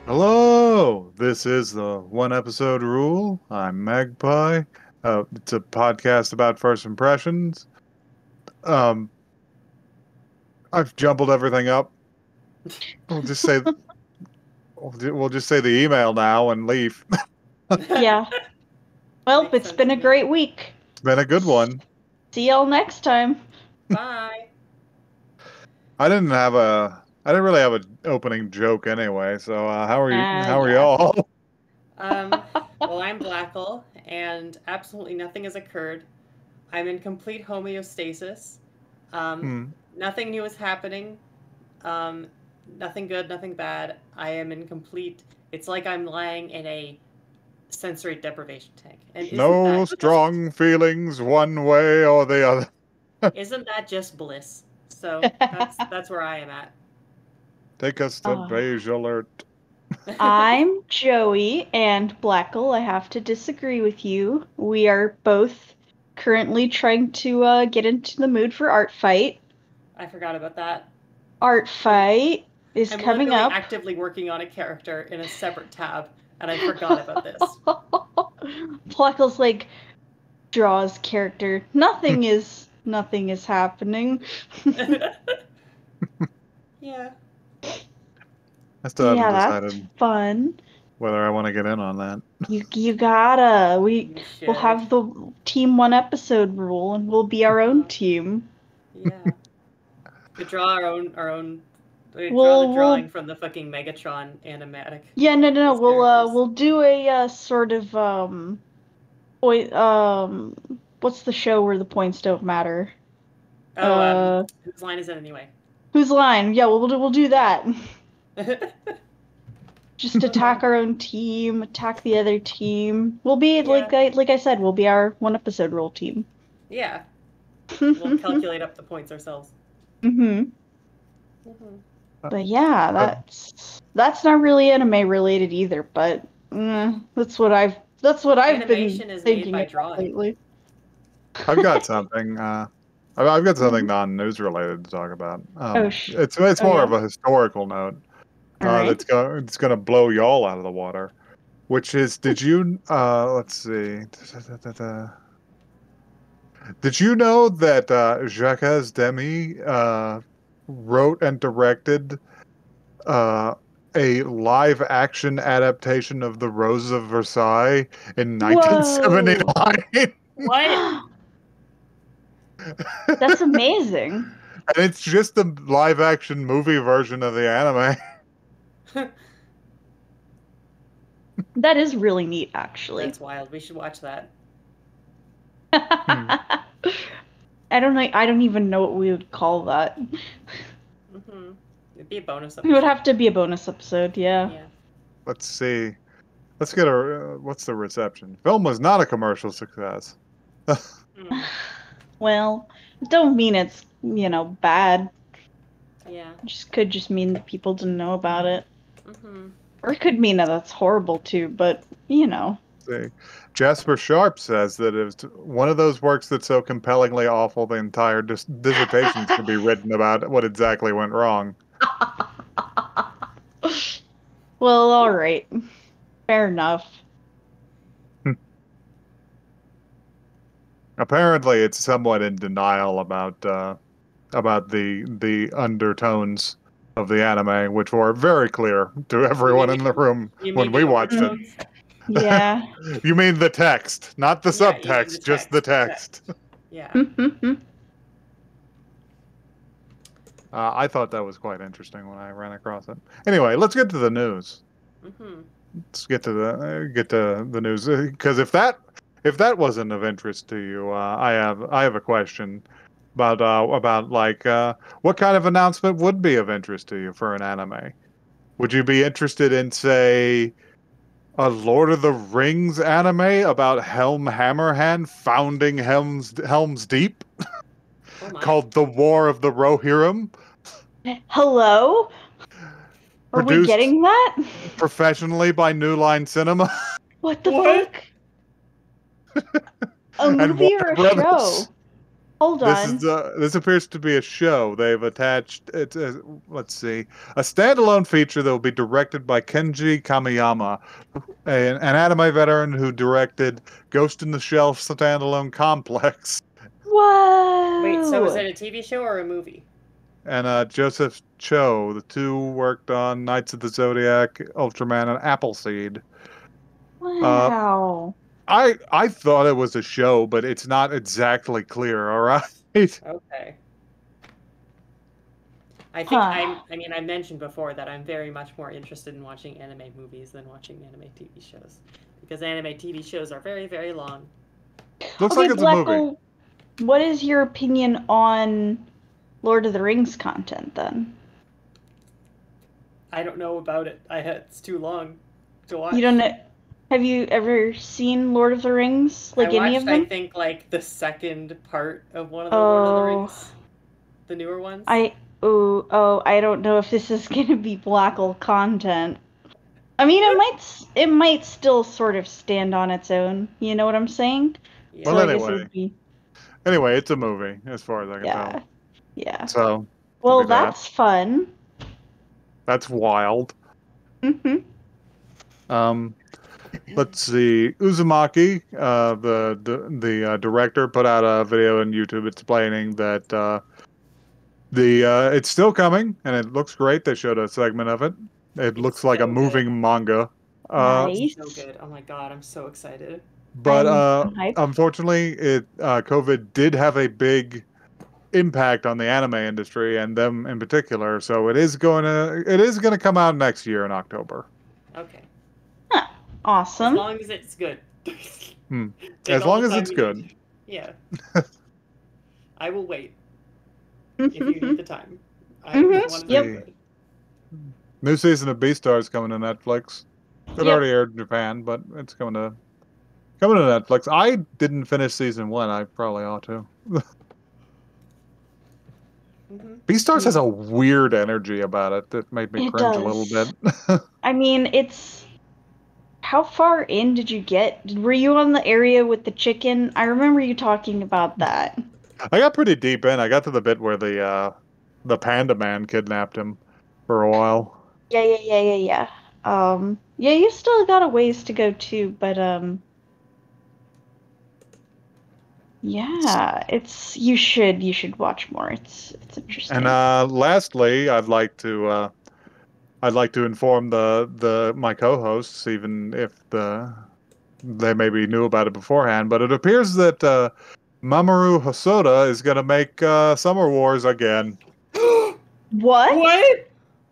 Hello, this is the One Episode Rule. I'm Magpie. It's a podcast about first impressions. Um, I've jumbled everything up. We'll just say we'll just say the email now and leave. Yeah. Well, Makes it's sense been to a me. great week. It's been a good one. See y'all next time. Bye. I didn't really have an opening joke anyway. So how are you? How are Yeah. y'all? Well, I'm Blackle, and absolutely nothing has occurred. I'm in complete homeostasis. Um, Hmm. Nothing new is happening. Um, Nothing good, nothing bad. I am in complete. It's like I'm lying in a sensory deprivation tank. And No strong feelings one way or the other. isn't that just bliss? So that's where I am at. Take us to beige alert. I'm Joey and Blackle. I have to disagree with you. We are both currently trying to get into the mood for Art Fight. I forgot about that. Art Fight is I'm coming literally up. actively working on a character in a separate tab, and I forgot about this. Blackle's like draws character. Nothing is happening. Yeah. I still Yeah, haven't that's decided fun. whether I want to get in on that. You gotta. You We'll should. have the team one episode rule, and we'll be our own team. Yeah. We draw our own. We draw We'll the drawing from the fucking Megatron animatic. yeah, no. Those We'll characters. we'll do a sort of point what's the show where the points don't matter? Oh, whose line is it anyway? Whose line? Yeah, we'll do that. Just attack our own team, attack the other team. We'll be Yeah. like I said, we'll be our one episode rule team. Yeah. We'll calculate up the points ourselves. Mm-hmm. Mm-hmm. But yeah, that's not really anime related either. But that's what I've Animation been is made thinking by about drawing. lately. I've got something. I've got something non-news related to talk about. It's more of yeah? a historical note. All right. It's gonna blow y'all out of the water. Which is, did you? Let's see. Did you know that Jacques Demy wrote and directed a live-action adaptation of The Rose of Versailles in 1979? What? That's amazing. And it's just the live-action movie version of the anime. That is really neat, actually. That's wild. We should watch that. I don't know. I don't even know what we would call that. Mm-hmm. It'd be a bonus It episode. would have to be a bonus episode, yeah. Let's see. Let's get what's the reception? Film was not a commercial success. Well, it don't mean it's, bad. Yeah. It could just mean that people didn't know about it. Mm-hmm. Or it could mean that that's horrible too, but, See. Jasper Sharp says that it was one of those works that's so compellingly awful the entire dissertation could be written about what exactly went wrong. Well, all right. Fair enough. Apparently, it's somewhat in denial about the undertones of the anime, which were very clear to everyone in the room when we watched it. Yeah. You mean the text, not the subtext, just the text. Yeah. I thought that was quite interesting when I ran across it. Anyway, let's get to the news. Mm-hmm. Let's get to the news, because if that wasn't of interest to you, I have a question about like what kind of announcement would be of interest to you for an anime? Would you be interested in, say, a Lord of the Rings anime about Helm Hammerhand founding Helm's Deep, called The War of the Rohirrim? Hello? Are we getting that? Professionally by New Line Cinema. What the fuck? A movie or a show? Hold on. This appears to be a show. They've attached it. Let's see, a standalone feature that will be directed by Kenji Kamiyama, an anime veteran who directed Ghost in the Shell standalone complex, Whoa! Wait, so is it a TV show or a movie? and Joseph Cho. The two worked on Knights of the Zodiac, Ultraman, and Appleseed. Wow. I thought it was a show, but it's not exactly clear. All right. Okay. I think Huh. I mean, I mentioned before that I'm very much more interested in watching anime movies than watching anime TV shows. Because anime TV shows are very, very long. Looks Okay, like it's a movie. Blackle, what is your opinion on Lord of the Rings content then? I don't know about it. It's too long to watch. You don't know. Have you ever seen Lord of the Rings? Like I any watched, of them? I think, like the second part of one of the Lord of the Rings, the newer ones. I don't know if this is gonna be Blackle content. I mean, it might still sort of stand on its own. You know what I'm saying? Yeah. So Well, I guess it anyway. would be Anyway, it's a movie, as far as I can yeah, tell. yeah. So, Well, be that. that's fun. That's wild. Mhm. Let's see. Uzumaki, the director, put out a video on YouTube explaining that it's still coming and it looks great. They showed a segment of it. It looks like so a moving manga. Nice. So good. Oh my god, I'm so excited. But I'm hyped. unfortunately, COVID did have a big impact on the anime industry and them in particular. So it is gonna come out next year in October. Okay. Huh. Awesome. As long as it's good. Take As all long the as time it's you good. need. Yeah. I will wait if you need the time. I Mhm. want Yep. to good. New season of Beastars is coming to Netflix. It Yep. already aired in Japan, but it's coming to Netflix. I didn't finish season 1. I probably ought to. Beastars has a weird energy about it that made me It cringe a little does. bit. I mean, it's. How far in did you get? Were you on the area with the chicken? I remember you talking about that. I got pretty deep in. I got to the bit where the panda man kidnapped him for a while. Yeah. Yeah, you still got a ways to go too, but yeah, you should watch more. It's interesting. And lastly, I'd like to inform my co-hosts, even if they maybe knew about it beforehand, but it appears that Mamoru Hosoda is going to make Summer Wars again. What? What?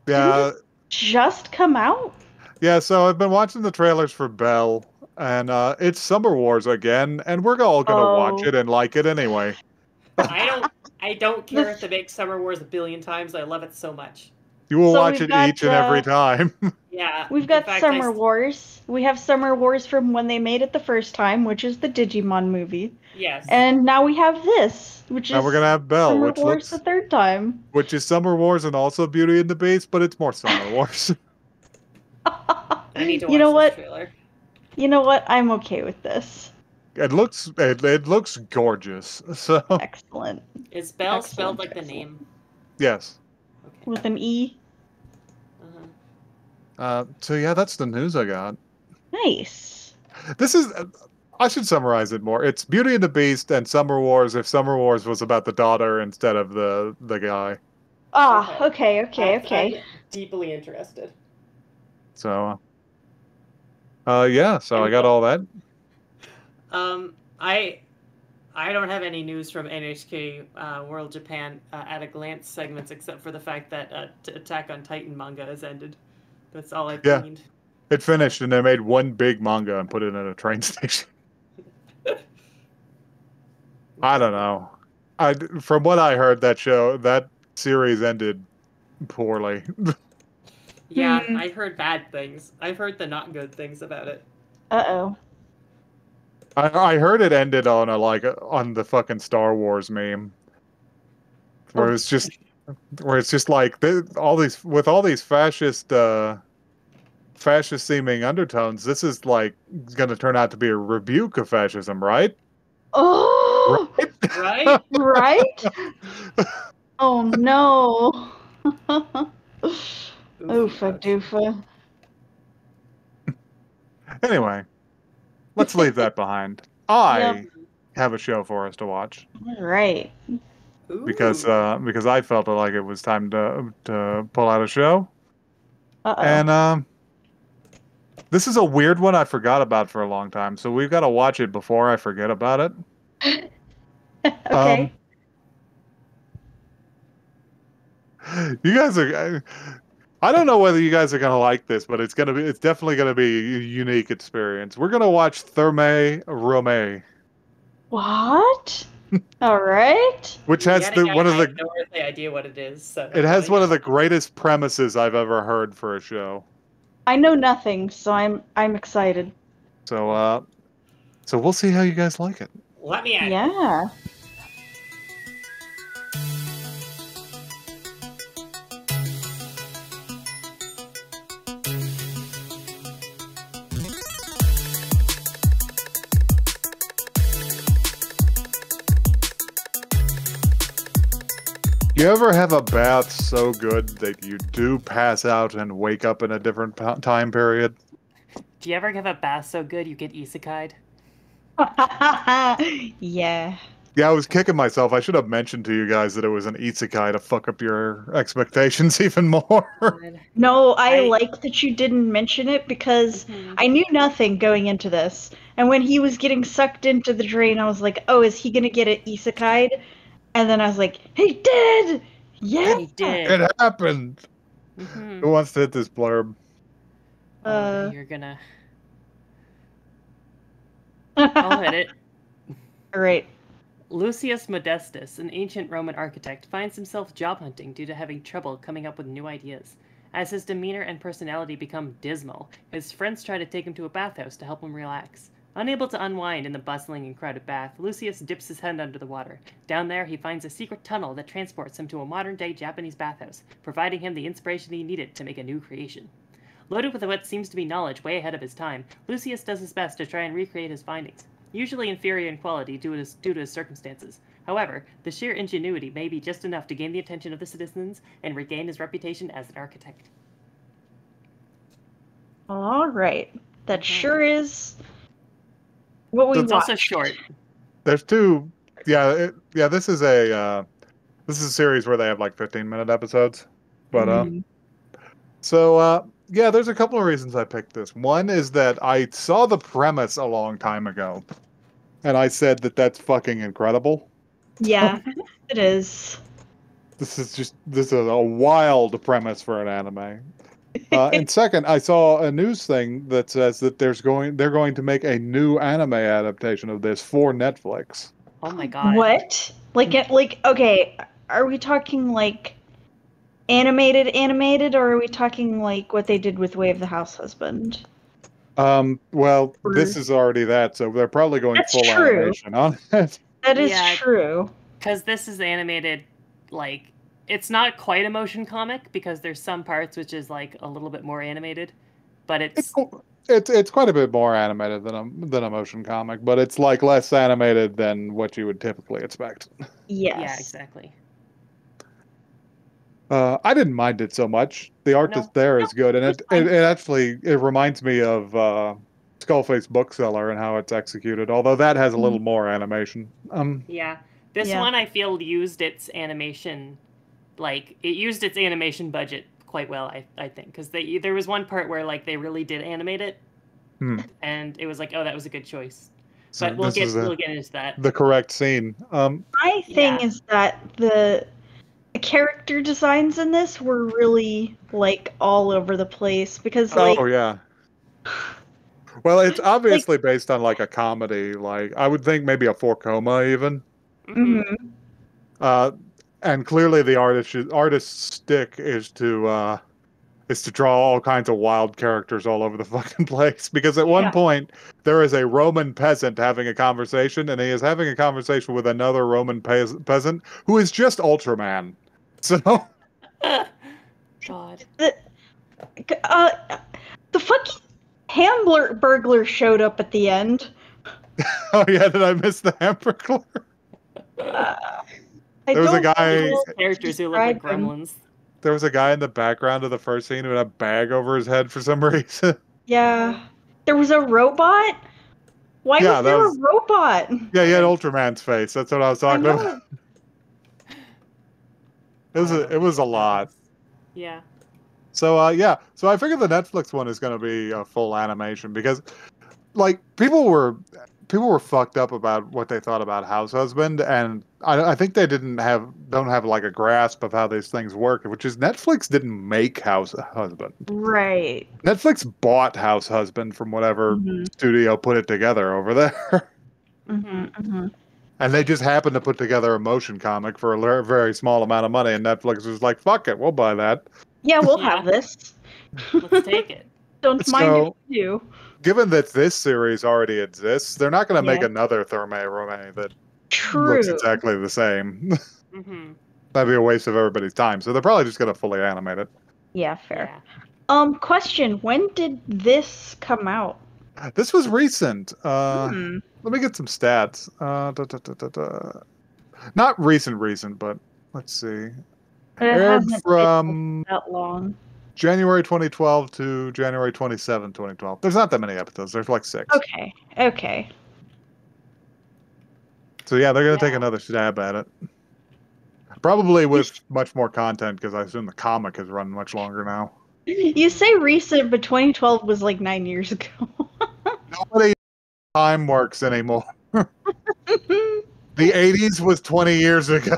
Yeah, Just come out? yeah. So I've been watching the trailers for Belle, and it's Summer Wars again, and we're all going to watch it and like it anyway. I don't care if they make Summer Wars a billion times. I love it so much. You will So watch we've it got, each and every time. Yeah. We've in got fact, Summer Wars. We have Summer Wars from when they made it the first time, which is the Digimon movie. Yes. And now we have this, which Now is we're gonna have Belle, Summer which Wars looks, the third time. which is Summer Wars and also Beauty and the Beast, but it's more Summer Wars. I need to You know watch what? this trailer. You know what? I'm okay with this. It looks gorgeous. So Excellent. Is Belle Excellent, spelled like the excellent. name? yes. Okay. With an E. So yeah, that's the news I got. Nice. This is. I should summarize it more. It's Beauty and the Beast and Summer Wars. If Summer Wars was about the daughter instead of the guy. Ah, okay. I'm deeply interested. So. Yeah. So I got all that. I don't have any news from NHK World Japan at a glance segments except for the fact that Attack on Titan manga has ended. That's all I've gleaned. It finished and they made one big manga and put it in a train station. I don't know. From what I heard, that series ended poorly. Yeah, I've heard bad things. I've heard the not good things about it. Uh-oh. I heard it ended on on the fucking Star Wars meme, where it's just like all these fascist seeming undertones. This is like going to turn out to be a rebuke of fascism, right? Oh! Right? Right? Oh no. Oofa ouch. doofa. Anyway, let's leave that behind. Yep. I have a show for us to watch All right. because Ooh. because I felt like it was time to pull out a show. Uh-oh. And this is a weird one I forgot about for a long time, so we've got to watch it before I forget about it. Okay. You guys are. I don't know whether you guys are gonna like this, but it's definitely gonna be a unique experience. We're gonna watch Thermae Romae, What? All right. which has Yet again, one of I have the. no earthly idea what it is. So It don't has worry. one of the greatest premises I've ever heard for a show. I know nothing, so I'm excited. So we'll see how you guys like it. Let me in. Yeah. You ever have a bath so good that you do pass out and wake up in a different time period? Do you ever have a bath so good you get isekai'd? Yeah. Yeah, I was kicking myself. I should have mentioned to you guys that it was an isekai to fuck up your expectations even more. God. No, I I- like that you didn't mention it because Mhm. I knew nothing going into this. And when he was getting sucked into the drain, I was like, oh, is he gonna get it isekai'd? And then I was like, he did! Yeah! He did. It happened. Mhm. Who wants to hit this blurb? Oh, you're gonna. I'll hit it. Alright. Lucius Modestus, an ancient Roman architect, finds himself job hunting due to having trouble coming up with new ideas. As his demeanor and personality become dismal, his friends try to take him to a bathhouse to help him relax. Unable to unwind in the bustling and crowded bath, Lucius dips his head under the water. Down there, he finds a secret tunnel that transports him to a modern-day Japanese bathhouse, providing him the inspiration he needed to make a new creation. Loaded with what seems to be knowledge way ahead of his time, Lucius does his best to try and recreate his findings, usually inferior in quality due to his circumstances. However, the sheer ingenuity may be just enough to gain the attention of the citizens and regain his reputation as an architect. Alright. That sure is what we It's watched. also short. There's two. Yeah, This is a series where they have like 15-minute episodes. But Mhm. yeah, there's a couple of reasons I picked this. One is that I saw the premise a long time ago, and I said that that's fucking incredible. Yeah, it is. This is a wild premise for an anime. And second, I saw a news thing that says that they're going to make a new anime adaptation of this for Netflix. Oh my god. What? Like, okay, are we talking like animated, or are we talking like what they did with Way of the House Husband? Well, this is already that, so they're probably going That's full true. animation on it. That is Yeah. true. Because this is animated, like, it's not quite a motion comic because there's some parts which is like a little bit more animated, but it's It's quite a bit more animated than a motion comic, but it's like less animated than what you would typically expect. Yes. yeah, exactly. I didn't mind it so much. The art No. there is good, and it's it reminds me of Skullface Bookseller and how it's executed. Although that has a little more animation. Yeah. This Yeah. one I feel used its animation, like, it used its animation budget quite well, I think. Because there was one part where, like, they really did animate it, and it was like, oh, that was a good choice. So But we'll this is get into that. the correct scene. My thing Yeah. is that the character designs in this were really like all over the place because like Oh yeah. Well, it's obviously based on like a comedy. Like I would think maybe a Four Coma even. mhm. And clearly the artist's stick is to draw all kinds of wild characters all over the fucking place. Because at one point there is a Roman peasant having a conversation, and he is having a conversation with another Roman peasant who is just Ultraman. So God. The fucking Hamburglar showed up at the end. oh yeah, did I miss the Hamburglar? I There was a don't guy. know Characters who look like describe him. gremlins. There was a guy in the background of the first scene who had a bag over his head for some reason. Yeah. There was a robot? Why Yeah, was that there was. a robot? Yeah, he had Ultraman's face. That's what I was I talking about. know. It was a lot. Yeah. So yeah, so I figured the Netflix one is going to be a full animation because, like, people were fucked up about what they thought about House Husband, and I think they don't have like a grasp of how these things work, which is Netflix didn't make House Husband. Right. Netflix bought House Husband from whatever Mm-hmm. studio put it together over there. Mm-hmm. Mm-hmm. And they just happened to put together a motion comic for a very small amount of money, and Netflix was like, "Fuck it, we'll buy that." Yeah, we'll Yeah. have this. Let's take it. Don't mind if you do. Given that this series already exists, they're not going to make Yeah. another Thermae Romae that True. looks exactly the same. Mm-hmm. That'd be a waste of everybody's time. So they're probably just going to fully animate it. Yeah, fair. Yeah. Question, when did this come out? This was recent. Hmm. Let me get some stats. Not recent, but let's see. It Aired hasn't from been that long. January 2012 to January 27, 2012. There's not that many episodes. There's like 6. Okay. So yeah, they're going to take Yeah. another stab at it. Probably with much more content, because I assume the comic has run much longer now. You say recent, but 2012 was like 9 years ago. Nobody time works anymore. The 80s was 20 years ago.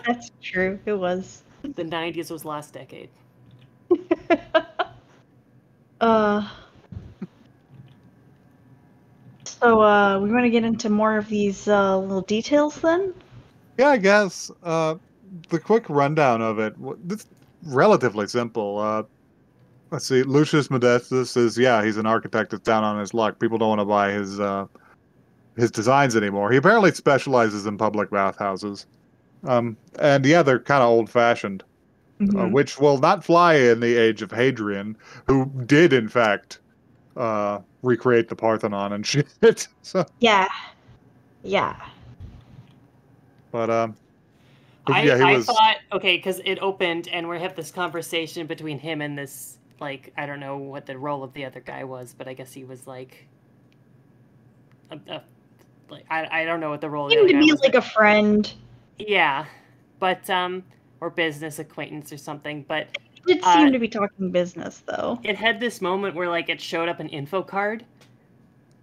That's true. It was. The 90s was last decade. So, we want to get into more of these little details then? Yeah, I guess. The quick rundown of it, it's relatively simple. Let's see. Lucius Modestus is, he's an architect that's down on his luck. People don't want to buy his designs anymore. He apparently specializes in public bathhouses. And yeah, they're kind of old-fashioned, which will not fly in the age of Hadrian, who did, in fact, recreate the Parthenon and shit. So, Yeah. but I thought, okay, because it opened and we have this conversation between him and this, like, I don't know what the role of the other guy was, but I guess he was like, like I don't know what the role of the Seemed other to guy be was. like a friend. Yeah, but or business acquaintance or something, but It did seem to be talking business though. it had this moment where like it showed up an info card,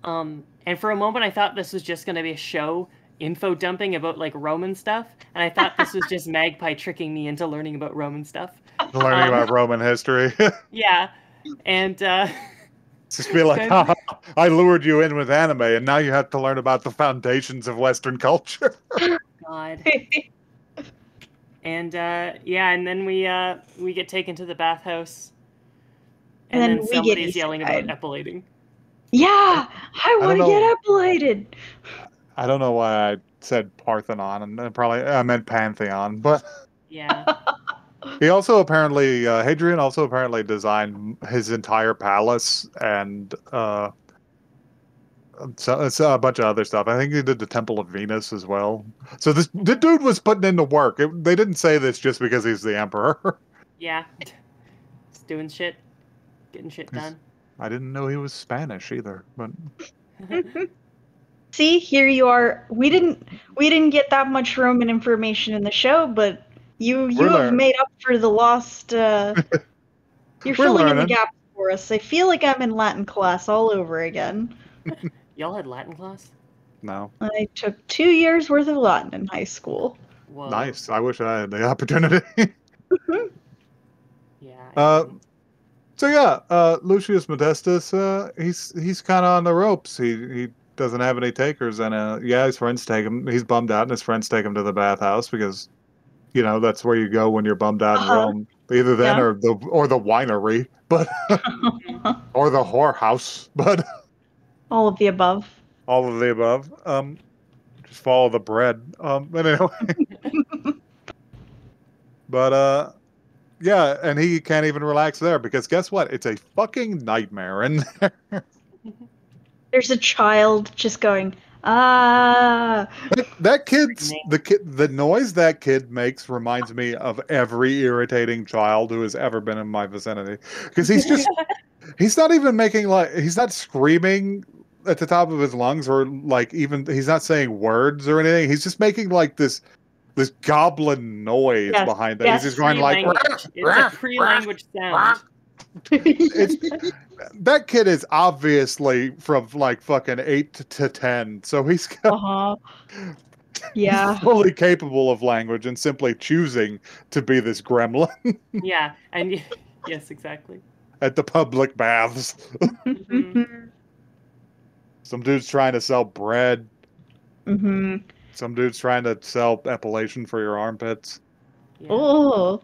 and for a moment I thought this was just going to be a show info dumping about like Roman stuff, and I thought this was just Magpie tricking me into learning about Roman stuff. learning about Roman history. Yeah, and Just be like, I lured you in with anime, and now you have to learn about the foundations of Western culture. God. And and then we get taken to the bathhouse, and then we somebody's get yelling isekai. about epilating. Yeah, I want to get epilated. I don't know why I said Parthenon, and probably I meant Pantheon, but Yeah. he also apparently, Hadrian also apparently designed his entire palace and so it's a bunch of other stuff. I think he did the Temple of Venus as well. So the dude was putting in the work. They didn't say this just because he's the emperor. Yeah. Just doing shit. Getting shit done. I didn't know he was Spanish either, but See, here you are. We didn't get that much Roman information in the show, but you have made up for the lost. You're filling in the gaps for us. I feel like I'm in Latin class all over again. Y'all had Latin class? no. I took 2 years worth of Latin in high school. Whoa. Nice. I wish I had the opportunity. Yeah. So yeah, Lucius Modestus, he's kind of on the ropes. He doesn't have any takers, and his friends take him. He's bummed out, and his friends take him to the bathhouse because, that's where you go when you're bummed out in Rome. Either then or the winery, but or the whorehouse, but all of the above. All of the above. Just follow the bread. But anyway. But yeah, and he can't even relax there because guess what? It's a fucking nightmare in there. There's a child just going, Ah. That the noise that kid makes reminds me of every irritating child who has ever been in my vicinity. Because he's not even making he's not screaming at the top of his lungs or like even he's not saying words or anything. He's just making like this goblin noise Yes, behind that. yes. He's just going like It's a pre-language sound. That kid is obviously from like fucking 8 to 10, so he's Yeah. he's fully capable of language and simply choosing to be this gremlin. Yeah, and yes, exactly. At the public baths. Mhm. Some dude's trying to sell bread. Mm-hmm. Some dude's trying to sell epilation for your armpits. Yeah. Oh,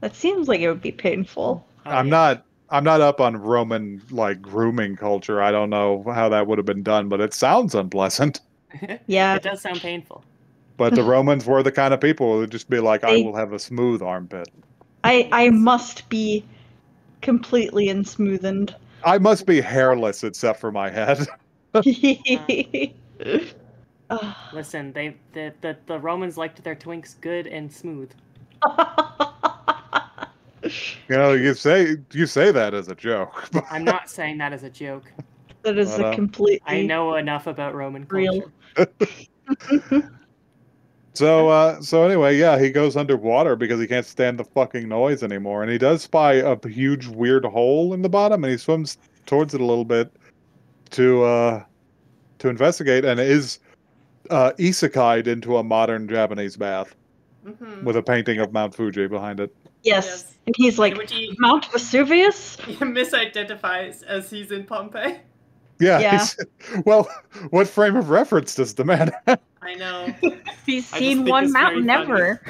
that seems like it would be painful. Oh, I'm yeah. not up on Roman like grooming culture. I don't know how that would have been done, but it sounds unpleasant. Yeah. It does sound painful. But the Romans were the kind of people who would just be like, I They- will have a smooth armpit. I must be completely unsmoothened. I must be hairless except for my head. Listen, the Romans liked their twinks good and smooth. You know, you say that as a joke. I'm not saying that as a joke. That is a completely I know enough about Roman real. culture. So anyway, yeah, he goes underwater because he can't stand the fucking noise anymore, and he does spy a huge weird hole in the bottom, and he swims towards it a little bit to investigate, and is isekai'd into a modern Japanese bath with a painting of Mount Fuji behind it. Yes. And he's like, Which he Mount Vesuvius? misidentifies as he's in Pompeii. Yeah. Well, what frame of reference does the man have? I know. He's I just seen think one it's very mountain ever.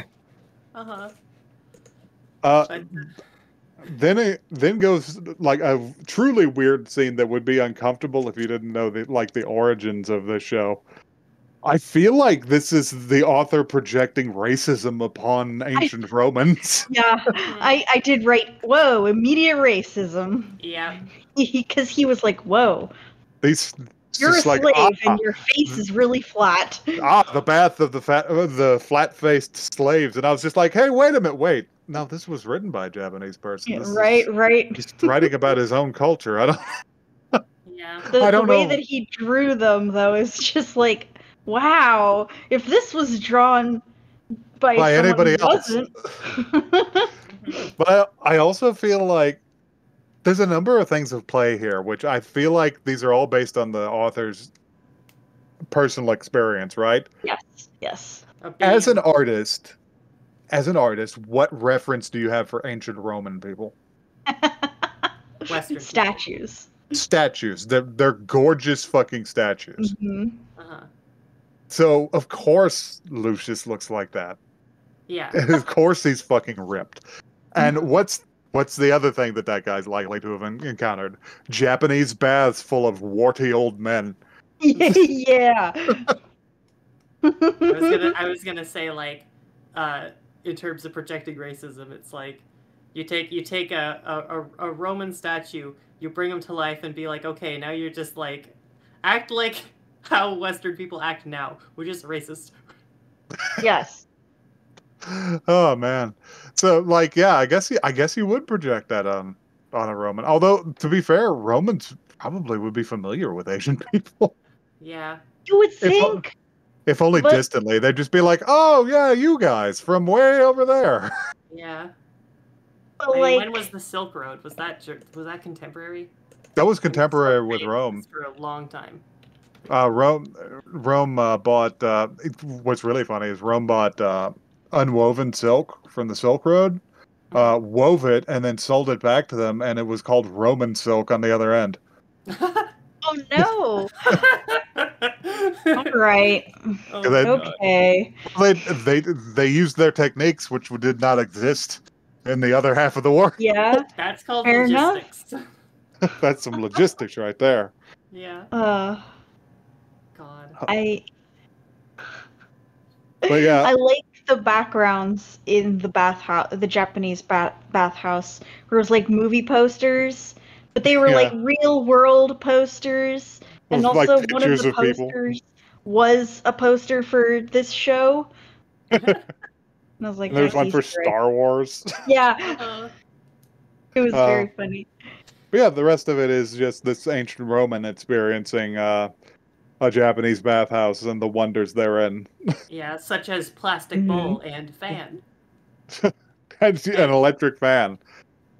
Then goes like a truly weird scene that would be uncomfortable if you didn't know the origins of this show. I feel like this is the author projecting racism upon ancient Romans. Yeah, I did write, whoa, immediate racism. Yeah. Because he was like, whoa, you're a slave and your face is really flat. The bath of the flat-faced slaves. And I was just like, hey, wait a minute, wait. No, this was written by a Japanese person. Yeah, right. He's writing about his own culture. I don't Yeah. The way that he drew them, though, is just like, wow, if this was drawn by anybody who else. wasn't. But I also feel like there's a number of things at play here, which I feel like these are all based on the author's personal experience, right? Yes. As an artist, what reference do you have for ancient Roman people? Western statues. Statues. They're gorgeous fucking statues. Mm-hmm. So of course Lucius looks like that. Yeah. And of course he's fucking ripped. And what's the other thing that guy's likely to have encountered? Japanese baths full of warty old men. Yeah. I was gonna say, like, in terms of projecting racism, it's like you take a Roman statue, you bring him to life, and be like, okay, now you're just like act like how Western people act now, which is racist. Yes. Oh man. So like, yeah, I guess he would project that on a Roman. Although to be fair, Romans probably would be familiar with Asian people. Yeah. You would think. If only distantly. They'd just be like, oh yeah, you guys from way over there. Yeah. But like, when was the Silk Road? Was that contemporary? That was contemporary with Rome. For a long time. Rome bought. What's really funny is Rome bought unwoven silk from the Silk Road, wove it, and then sold it back to them, and it was called Roman silk on the other end. Oh no! All right. Okay. They used their techniques, which did not exist in the other half of the world. Yeah. That's called Fair logistics. That's some logistics right there. Yeah. God. But yeah. I like the backgrounds in the bathhouse, the Japanese bathhouse, where it was like movie posters, but they were like real world posters. And like also, one of pictures the of people. posters was a poster for this show. And I was like, And there's that's one for Easter egg. Star Wars. Yeah. It was very funny. But yeah, the rest of it is just this ancient Roman experiencing a Japanese bathhouse and the wonders therein. Yeah, such as plastic bowl and fan. And an electric fan.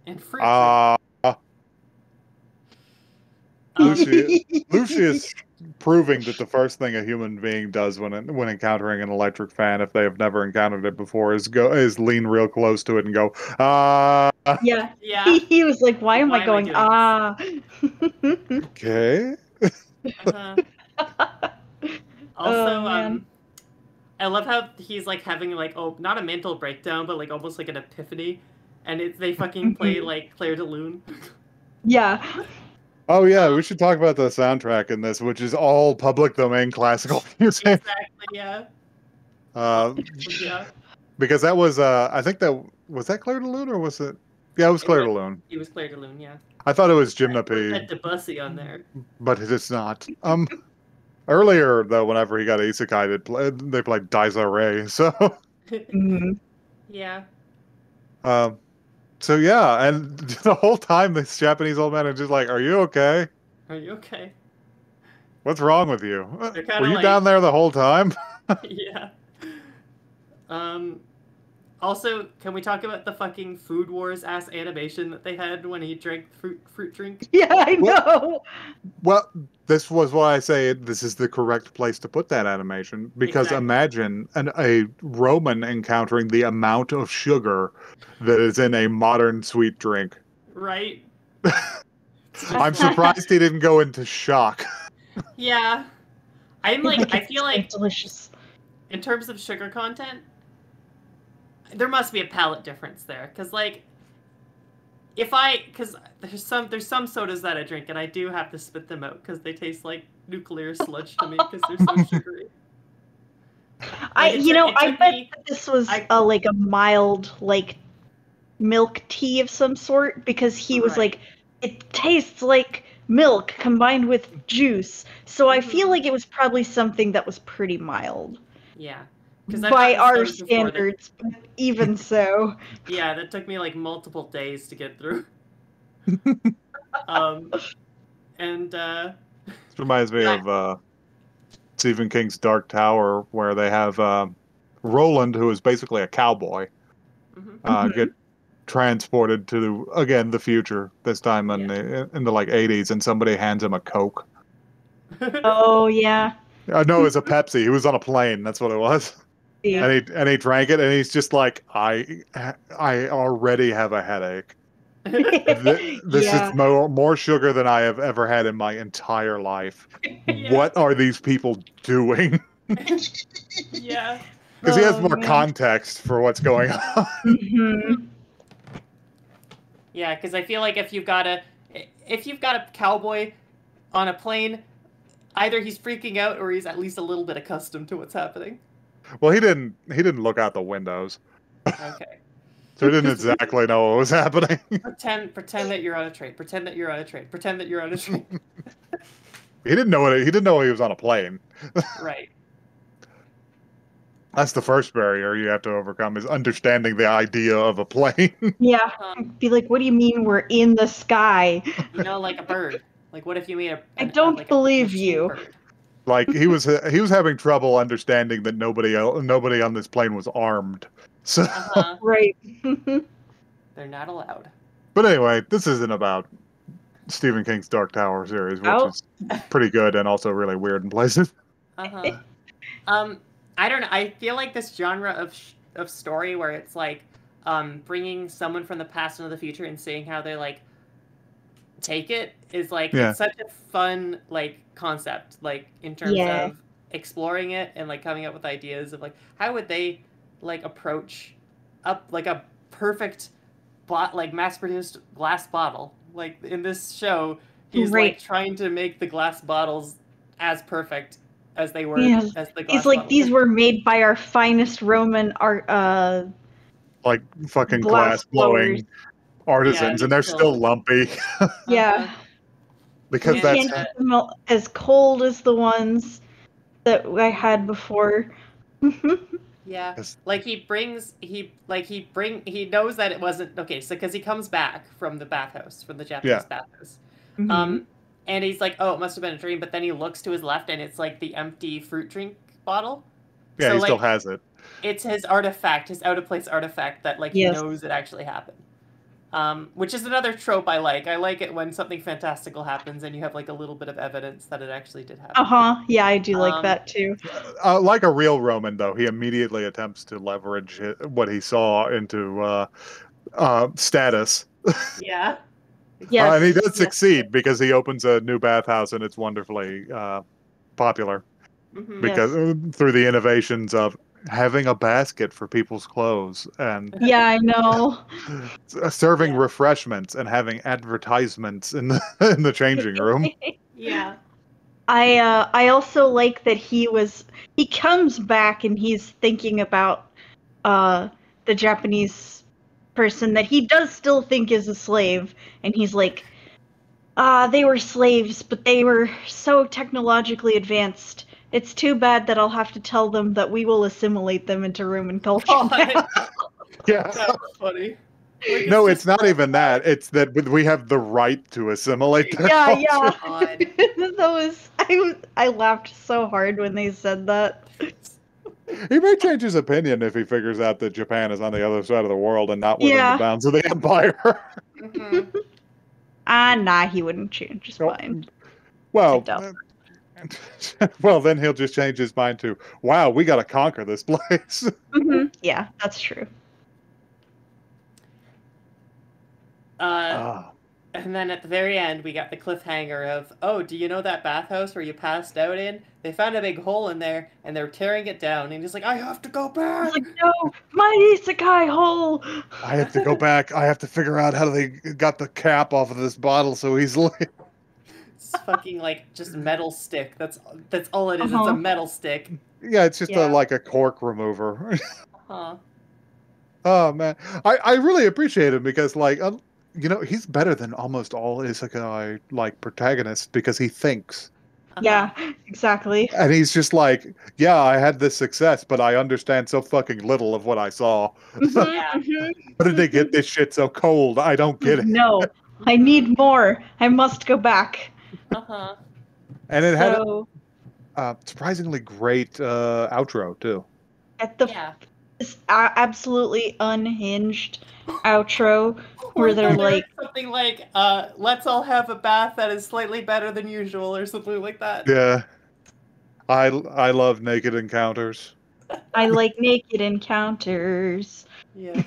And fruit drink. Lucius proving that the first thing a human being does when encountering an electric fan, if they have never encountered it before, is lean real close to it and go, Yeah. Yeah. He was like, why am I doing going, okay. Also, man. I love how he's like having like, not a mental breakdown, but like almost like an epiphany, and they fucking play like Claire de Lune. Yeah. Oh yeah, we should talk about the soundtrack in this, which is all public domain classical music. Exactly, yeah. Yeah. Because that was, I think was that Claire de Lune or was it? Yeah, it was Claire de Lune. It was Claire de Lune, yeah. I thought it was Gymnopede. Had Debussy on there. But it is not. Earlier though, whenever he got isekai, they played Daizare, so. Yeah. So yeah, and the whole time this Japanese old man is just like, "Are you okay? Are you okay? What's wrong with you? Were you like, down there the whole time?" Yeah. Also, can we talk about the fucking Food Wars ass animation that they had when he drank fruit drink? Yeah, I know. Well, this was why I say this is the correct place to put that animation, because imagine a Roman encountering the amount of sugar that is in a modern sweet drink. Right. I'm surprised he didn't go into shock. Yeah. I feel like delicious. In terms of sugar content, there must be a palate difference there, because like because there's some sodas that I drink and I do have to spit them out because they taste like nuclear sludge to me because they're so sugary. I bet this was like a mild like milk tea of some sort, because he was like, it tastes like milk combined with juice. So I feel like it was probably something that was pretty mild. Yeah. By our standards, but even so. Yeah, that took me like multiple days to get through. This reminds me of Stephen King's Dark Tower, where they have Roland, who is basically a cowboy, get transported to, again, the future, this time in the like 80s, and somebody hands him a Coke. Oh, yeah. No, it was a Pepsi. He was on a plane. That's what it was. Yeah. And he drank it, and he's just like, I already have a headache. This is more sugar than I have ever had in my entire life. Yeah. What are these people doing? Yeah. Because he has more context for what's going on. Yeah, because I feel like if you've got a cowboy on a plane, either he's freaking out or he's at least a little bit accustomed to what's happening. Well, he didn't look out the windows. Okay. So he didn't exactly know what was happening. Pretend that you're on a train. Pretend that you're on a train. Pretend that you're on a train. He didn't know he was on a plane. Right. That's the first barrier you have to overcome, is understanding the idea of a plane. Yeah. Be like, what do you mean we're in the sky? Like a bird. Like, what if you made I don't believe you. Bird? Like he was having trouble understanding that nobody on this plane was armed. So right. They're not allowed. But anyway, this isn't about Stephen King's Dark Tower series, which is pretty good and also really weird in places. I don't know. I feel like this genre of story where it's like bringing someone from the past into the future and seeing how they like take it is like it's such a fun like concept, like in terms of exploring it and like coming up with ideas of like how would they like approach up like a perfect like mass-produced glass bottle. Like in this show, he's like trying to make the glass bottles as perfect as they were as the glass. He's like, these were made by our finest Roman art like fucking glass blowing artisans, and they're still lumpy. Yeah. Because you that's can't keep them as cold as the ones that I had before. Yeah, Yes. like he knows that it wasn't okay. So because he comes back from the bathhouse, from the Japanese bathhouse, Mhm. and he's like, "Oh, it must have been a dream." But then he looks to his left, and it's like the empty fruit drink bottle. Yeah, So he still like, has it. it's his artifact, his out of place artifact that like he Yes. knows it actually happened. Which is another trope I like. I like it when something fantastical happens and you have like a little bit of evidence that it actually did happen. Yeah, I do like that too. Like a real Roman, though, he immediately attempts to leverage what he saw into status. Yeah. Yes. And he does yes. succeed because he opens a new bathhouse and it's wonderfully popular because through the innovations of having a basket for people's clothes and Yeah, I know. serving refreshments and having advertisements in the changing room. Yeah. I also like that he comes back and he's thinking about the Japanese person that he does still think is a slave, and he's like, they were slaves, but they were so technologically advanced. It's too bad that I'll have to tell them that we will assimilate them into Roman culture. Yeah. That's funny. Like, No, it's not even that. It's that we have the right to assimilate their culture. Yeah. I laughed so hard when they said that. He may change his opinion if he figures out that Japan is on the other side of the world and not within the bounds of the empire. Nah, he wouldn't change his mind. Well, well, then he'll just change his mind to, wow, we got to conquer this place. Yeah, that's true. And then at the very end, we got the cliffhanger of, oh, do you know that bathhouse where you passed out in? They found a big hole in there, and they're tearing it down. And he's like, I have to go back. He's like, no, my isekai hole. I have to go back. I have to figure out how they got the cap off of this bottle so easily. It's fucking like just metal stick. That's all it is. It's a metal stick. Yeah, it's just like a cork remover. Oh man, I really appreciate him because like he's better than almost all isekai like protagonists because he thinks. Yeah, exactly. And he's just like, yeah, I had this success, but I understand so fucking little of what I saw. How did they get this shit so cold? I don't get it. No, I need more. I must go back. And it had a surprisingly great outro too. At this absolutely unhinged outro where they're like something like let's all have a bath that is slightly better than usual or something like that. Yeah. I love naked encounters. I like naked encounters. Yes.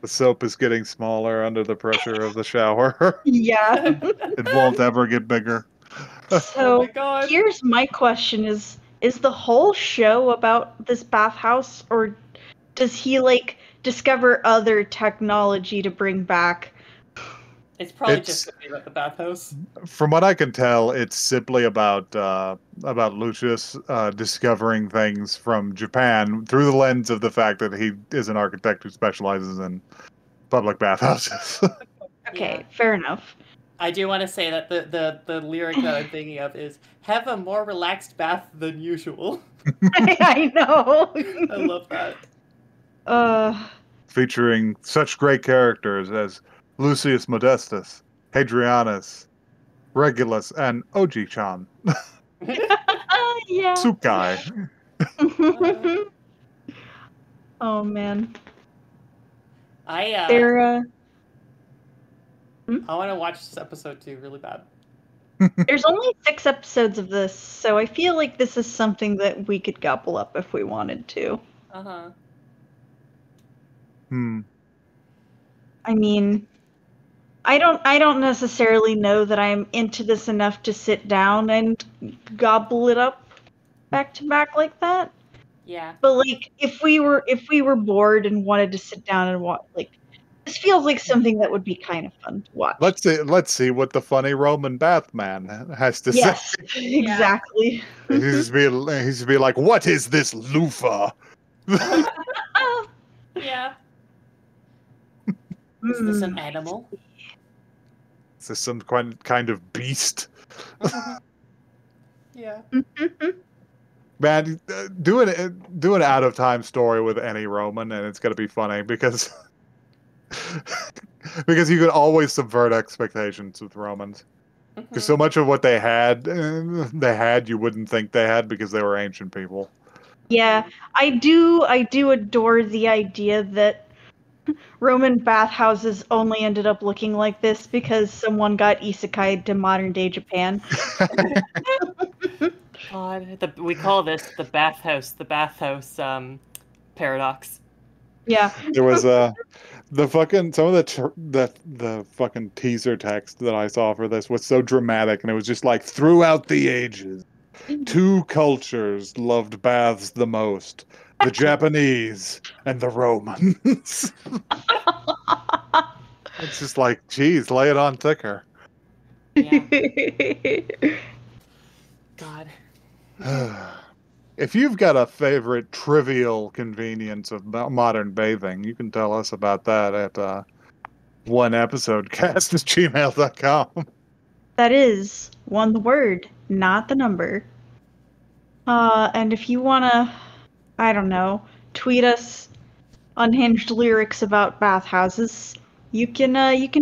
The soap is getting smaller under the pressure of the shower. Yeah. It won't ever get bigger. So here's my question: Is the whole show about this bathhouse, or does he like discover other technology to bring back? It's probably just about the bathhouse. From what I can tell, it's simply about Lucius discovering things from Japan through the lens of the fact that he is an architect who specializes in public bathhouses. Okay, fair enough. I do want to say that the lyric that I'm thinking of is "have a more relaxed bath than usual." I know. I love that. Featuring such great characters as Lucius Modestus, Hadrianus, Regulus, and Oji-chan. Yeah. Tsukai. Oh man. I want to watch this episode too, really bad. There's only 6 episodes of this, so I feel like this is something that we could gobble up if we wanted to. I mean, I don't necessarily know that I'm into this enough to sit down and gobble it up back to back like that. Yeah. But like if we were bored and wanted to sit down and watch, like, this feels like something that would be kind of fun to watch. Let's see what the funny Roman bath man has to say. Exactly. He's to be like, what is this loofah? Yeah. Is this an animal? Is this some kind of beast? Yeah. Man, do an out of time story with any Roman, and it's gonna be funny because because you could always subvert expectations with Romans. Because so much of what they had you wouldn't think they had because they were ancient people. Yeah, I do adore the idea that Roman bathhouses only ended up looking like this because someone got isekai'd to modern day Japan. God, we call this the bathhouse paradox. Yeah. There was the fucking some of the fucking teaser text that I saw for this was so dramatic, and it was just like throughout the ages, two cultures loved baths the most: the Japanese and the Romans. It's just like, geez, lay it on thicker. Yeah. God. If you've got a favorite trivial convenience of modern bathing, you can tell us about that at oneepisodecast@gmail.com. That is one word, not the number. And if you wanna, I don't know, tweet us unhinged lyrics about bathhouses, you can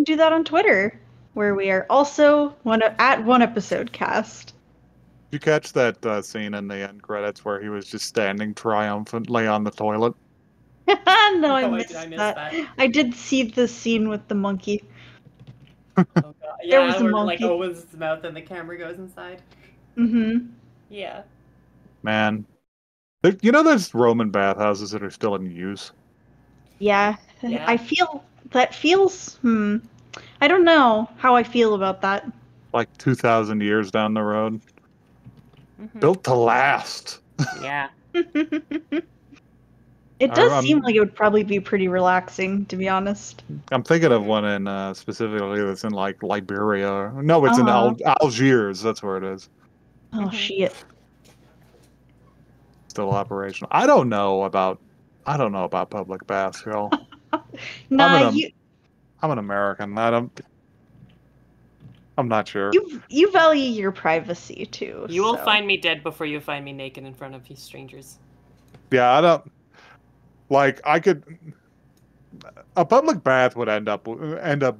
do that on Twitter, where we are also at One Episode Cast. Did you catch that scene in the end credits where he was just standing triumphantly on the toilet? No, I Oh, missed I missed that. that. I did see the scene with the monkey. Oh, God. Yeah, There was a where monkey. like opens his mouth and the camera goes inside. Mm-hmm. Yeah. Man. There's Roman bathhouses that are still in use. Yeah. Yeah. I feel that feels. I don't know how I feel about that. Like 2,000 years down the road. Built to last. Yeah. It does seem like it would probably be pretty relaxing, to be honest. I'm thinking of one in specifically that's in like Liberia. No, it's in Algiers. That's where it is. Oh shit. Still operational. I don't know about public baths, girl. Nah, I'm an American. I'm not sure. You value your privacy too. You will find me dead before you find me naked in front of you strangers. Yeah, I don't like. A public bath would end up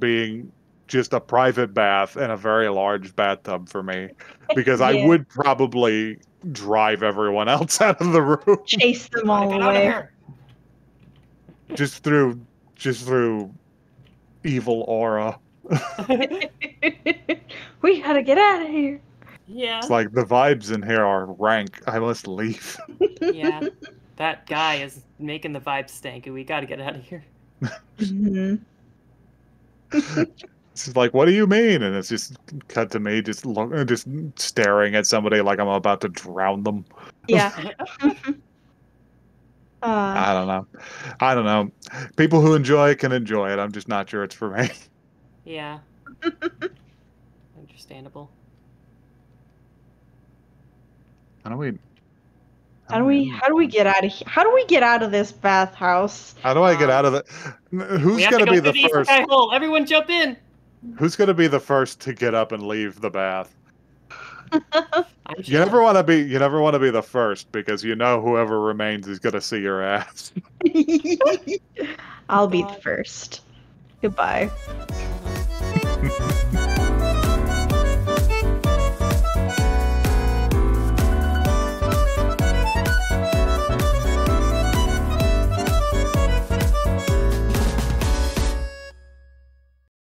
being just a private bath and a very large bathtub for me, because I would probably drive everyone else out of the room. Chase them all away. Just through evil aura. We gotta get out of here. Yeah. It's like the vibes in here are rank. I must leave. Yeah. That guy is making the vibes stanky. We gotta get out of here. It's like, what do you mean? And it's just cut to me just staring at somebody like I'm about to drown them. Yeah. I don't know. People who enjoy it can enjoy it. I'm just not sure it's for me. Yeah. Understandable. How do we get out of here? How do we get out of this bathhouse? How do I get out of it? Who's going to be the first? Everyone jump in. Who's going to be the first to get up and leave the bath? You never want to be the first, because whoever remains is going to see your ass. I'll be the first. Goodbye.